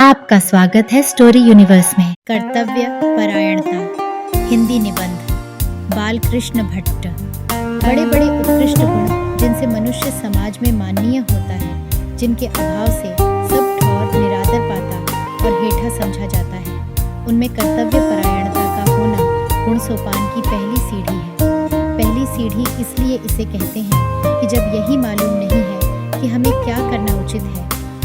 आपका स्वागत है स्टोरी यूनिवर्स में। कर्तव्य परायणता। हिंदी निबंध। बालकृष्ण भट्ट। बड़े बड़े उत्कृष्ट गुण जिनसे मनुष्य समाज में माननीय होता है, जिनके अभाव से सब ठौर निरादर पाता और हेठा समझा जाता है, उनमें कर्तव्य परायणता का होना गुण सोपान की पहली सीढ़ी है। पहली सीढ़ी इसलिए इसे कहते हैं कि जब यही मालूम नहीं है कि हमें क्या करना उचित है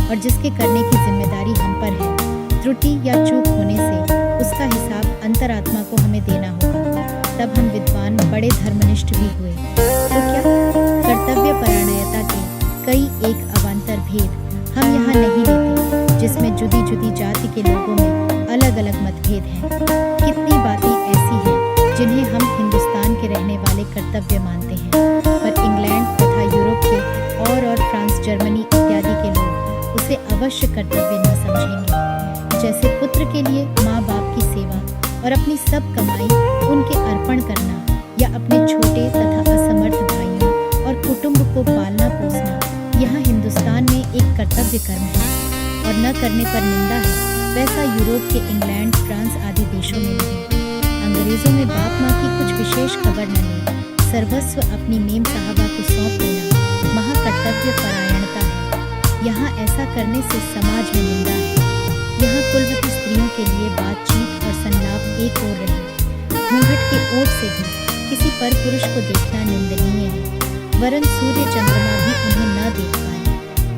और जिसके करने की जिम्मेदारी हम पर है, त्रुटि या चूक होने से उसका हिसाब अंतरात्मा को हमें देना होगा, तब हम विद्वान बड़े धर्मनिष्ठ भी हुए। तो क्या कर्तव्य परायणता के कई एक अवान्तर भेद हम यहाँ नहीं लेते, जिसमें जुदी जुदी जाति के लोगों में अलग अलग मतभेद हैं। कितनी बातें ऐसी हैं जिन्हें हम हिंदुस्तान के रहने वाले कर्तव्य मानते हैं, पर इंग्लैंड तथा यूरोप के और फ्रांस, जर्मनी इत्यादि के लोग उसे अवश्य कर्तव्य न समझेंगे। जैसे पुत्र के लिए माँ बाप की सेवा और अपनी सब कमाई उनके अर्पण करना, या अपने छोटे तथा असमर्थ भाइयों और कुटुंब को पालना पोसना यहाँ हिंदुस्तान में एक कर्तव्य कर्म है और न करने पर निंदा है, वैसा यूरोप के इंग्लैंड, फ्रांस आदि देशों में नहीं। अंग्रेजों में बाप माँ की कुछ विशेष खबर न ले, सर्वस्व अपनी मेम साहबा को सौंप देना महाकर्तव्य परायणता है। यहाँ ऐसा करने से समाज में निंदा है। यहाँ कुलवती स्त्रियों के लिए बातचीत और संलाप एक ओर रहे। घूंघट के ओट से भी किसी पर पुरुष को देखना निंदनीय है, वरन सूर्य चंद्रमा भी उन्हें न देख पाए।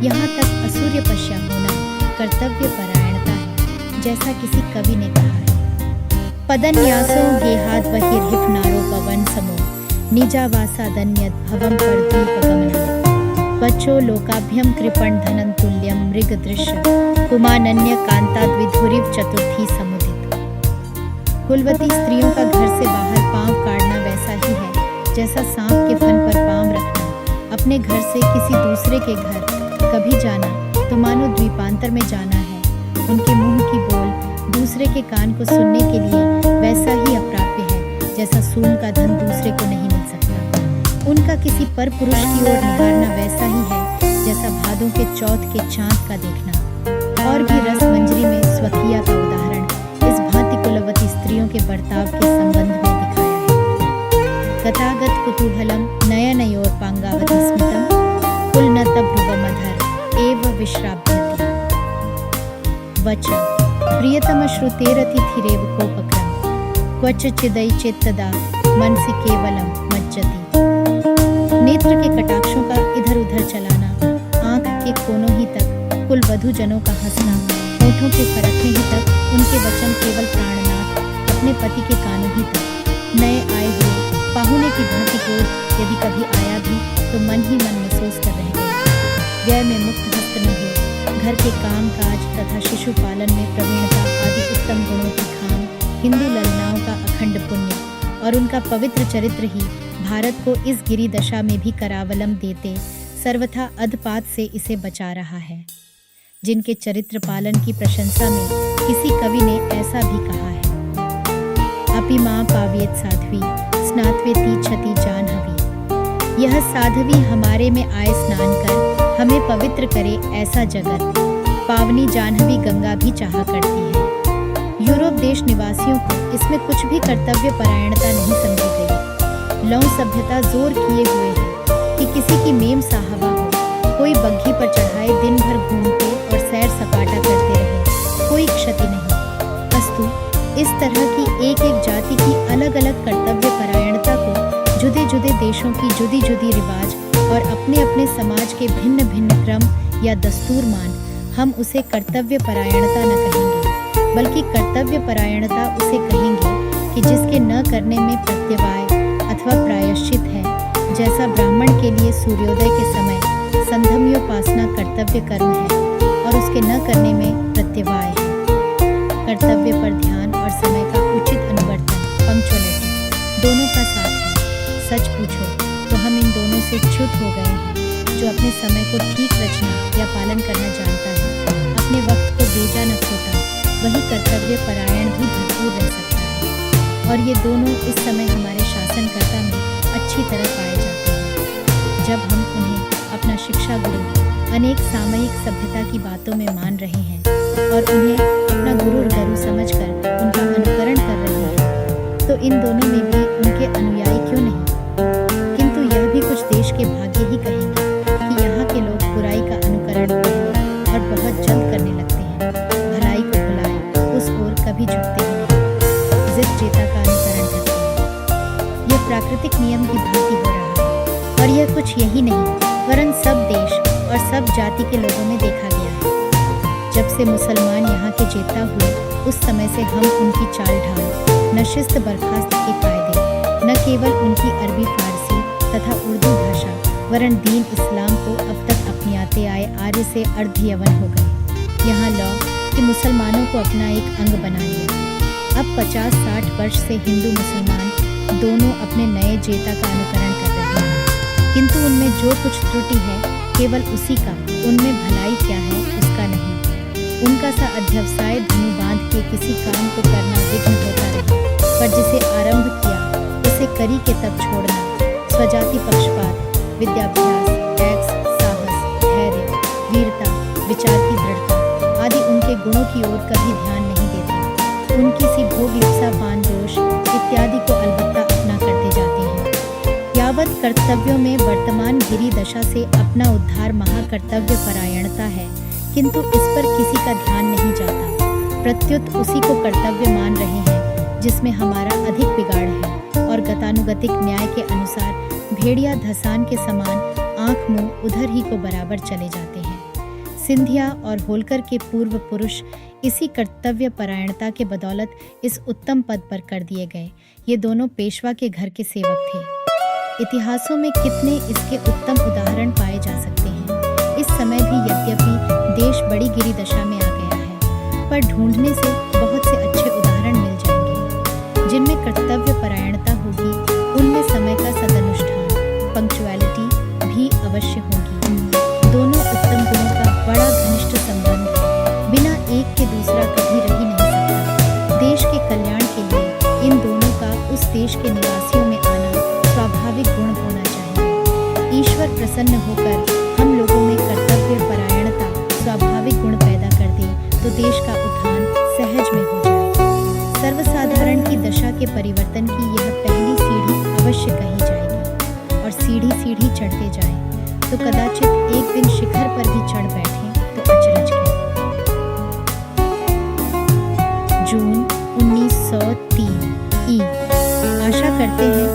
यहाँ तक असूर्य पश्या होना कर्तव्य परायणता है, जैसा किसी कवि ने कहा है। पदन्यासो गेहाद बहिर्हिफ नारो पवन समो निजावासा दन्यद भवम परद्वीपगमनम् बच्चो लोकाभ्यम कृपण धनन तुल्यम मृग दृश्य कुमानन्य कांताद्विधुरिव चतुर्थी समुदित। कुलवती स्त्रियों का घर से बाहर पांव काटना वैसा ही है जैसा सांप के फन पर पांव रखना। अपने घर से किसी दूसरे के घर कभी जाना तो मानो द्वीपांतर में जाना है। उनके मुंह की बोल दूसरे के कान को सुनने के लिए वैसा ही अप्राप्य है जैसा सून का धन दूसरे को नहीं मिल सकता। उनका किसी पर पुरुष की ओर निहारना वैसा ही है जैसा भादों के चौथ के चांद का देखना। और भी रस मंजरी में स्वकीया का उदाहरण इस भांति कुलवती स्त्रियों के बर्ताव के संबंध में दिखाया है। गतागत कुतूहलम नयनयोर पांगावती स्मितम कुलनत भ्रुवमधर एव विश्राव्यति वचन प्रियतम श्रुतेरतिथिरेव कोपक्रम क्वच चिदई चेत्तदा मनसि केवलम मज्जति। नेत्र के कटाक्षों का इधर उधर चलाना, आंख के कोनों ही तक कुलवधू जनों का हंसना, होठों के फरकने ही तक उनके वचन केवल प्राणनाथ अपने पति के कानों ही तक। नए आए हुए पाहुने की भांति को यदि कभी आया भी तो मन ही मन महसूस कर रह गए। व्यय में मुक्त हस्त न हो, घर के काम काज तथा शिशु पालन में प्रवीणता आदि उत्तम गुणों की खान हिंदू ललनाओं का अखंड पुण्य और उनका पवित्र चरित्र ही भारत को इस गिरी दशा में भी करावलंब देते सर्वथा अधपात से इसे बचा रहा है। जिनके चरित्र पालन की प्रशंसा में किसी कवि ने ऐसा भी कहा है। अपि मां पाव्येत साध्वी स्नात्वेति छति जाह्नवी। यह साध्वी हमारे में आए स्नान कर हमें पवित्र करे ऐसा जगत पावनी जाह्नवी गंगा भी चाहा करती है। यूरोप देश निवासियों को इसमें कुछ भी कर्तव्य परायणता नहीं समझी गई। लौह सभ्यता जोर किए हुए है कि किसी की मेम साहबा हो, कोई बग्घी पर चढ़ाए दिन भर घूमते और सैर सपाटा करते रहे, कोई क्षति नहीं। अस्तु इस तरह की एक एक जाति की अलग अलग कर्तव्य परायणता को जुदे जुदे देशों की जुदी जुदी रिवाज और अपने अपने समाज के भिन्न भिन्न क्रम या दस्तूर मान हम उसे कर्तव्य परायणता न कहेंगे, बल्कि कर्तव्य परायणता उसे कहेंगे कि जिसके न करने में प्रत्यवाय अथवा प्रायश्चित है। जैसा ब्राह्मण के लिए सूर्योदय के समय संध्योपासना कर्तव्य कर्म है और उसके न करने में प्रत्यवाय है। कर्तव्य पर ध्यान और समय का उचित अनुवर्तन, पंक्चुअलिटी दोनों का साथ है। सच पूछो तो हम इन दोनों से च्युत हो गए हैं। जो अपने समय को ठीक रचना या पालन करना जानता है, अपने वक्त को बेजा न खोता, वही कर्तव्य परायण भी भरपूर रह सकता है। और ये दोनों इस समय हमारे शासनकर्ता में अच्छी तरह पाए जाते हैं। जब हम उन्हें अपना शिक्षा गुरु अनेक सामयिक सभ्यता की बातों में मान रहे हैं और उन्हें इन दोनों में भी उनके अनुयायी क्यों नहीं। किंतु यह भी कुछ देश के भाग्य ही कहेंगे कि यहाँ के लोग बुराई का अनुकरण पहले और बहुत जल्द करने लगते हैं, भलाई को भुलाए उस ओर कभी झुकते ही नहीं, जिद जेता का अनुकरण करते हैं। यह प्राकृतिक नियम की भांति हो रहा है और यह कुछ यही नहीं वरन सब देश और सब जाति के लोगों में देखा गया है। जब से मुसलमान यहाँ के जेता हुए उस समय से हम उनकी चाल ढाल, न शिस्त बर्खास्त के कायदे, न केवल उनकी अरबी फारसी तथा उर्दू भाषा वरन दीन इस्लाम को अब तक अपनाते आए आर्य से अर्धयवन हो गए। यहाँ लौ कि मुसलमानों को अपना एक अंग बना लिया। अब 50-60 वर्ष से हिंदू मुसलमान दोनों अपने नए जेता का अनुकरण कर रहे हैं, किंतु उनमें जो कुछ त्रुटि है केवल उसी का, उनमें भलाई क्या है उसका नहीं। उनका सा अध्यवसाय धनु बांध के किसी काम को करना विघ्न होता रहा, पर जिसे आरंभ किया उसे करी के तब छोड़ना, स्वजाति पक्षपात, विद्याभ्यास, टैक्स, साहस, धैर्य, वीरता, विचार की दृढ़ता आदि उनके गुणों की ओर कभी ध्यान नहीं देते। उनकी सी भोग लिप्सा पान दोष इत्यादि को अलबत्ता अपना करते जाते हैं। यावत कर्तव्यों में वर्तमान गिरी दशा से अपना उद्धार महाकर्तव्य परायणता है, किंतु इस पर किसी का ध्यान नहीं जाता। प्रत्युत उसी को कर्तव्य मान रहे हैं जिसमें हमारा अधिक बिगाड़ है और गतानुगतिक न्याय के अनुसार भेड़िया धसान के समान आंख मुंह उधर ही को बराबर चले जाते हैं। सिंधिया और होलकर के पूर्व पुरुष इसी कर्तव्य परायणता के बदौलत इस उत्तम पद पर कर दिए गए। ये दोनों पेशवा के घर के सेवक थे। इतिहासों में कितने इसके उत्तम उदाहरण पाए जा सकते हैं। इस समय भी यद्यपि देश बड़ी गिरी दशा में आ गया है, पर ढूंढने से बहुत से अच्छे उदाहरण मिल जाएंगे। जिनमें कर्तव्य परायणता होगी उनमें समय का सदनुष्ठान, पंक्चुअलिटी भी अवश्य होगी। दोनों उत्तम गुणों का बड़ा घनिष्ठ संबंध है, बिना एक के दूसरा कभी रह ही नहीं सकता। देश के कल्याण के लिए इन दोनों का उस देश के निवासियों में आना स्वाभाविक गुण होना चाहिए। ईश्वर प्रसन्न होकर हम लोगों में कर्तव्य परायणता स्वाभाविक गुण पैदा कर दे तो देश का उत्थान सहज में हो जाए। सर्वसाधारण की दशा के परिवर्तन की यह पहली सीढ़ी अवश्य कही जाएगी, और सीढ़ी सीढ़ी चढ़ते जाए तो कदाचित एक दिन शिखर पर भी चढ़ बैठे तो अचरज क्या। जून 1903 आशा करते हैं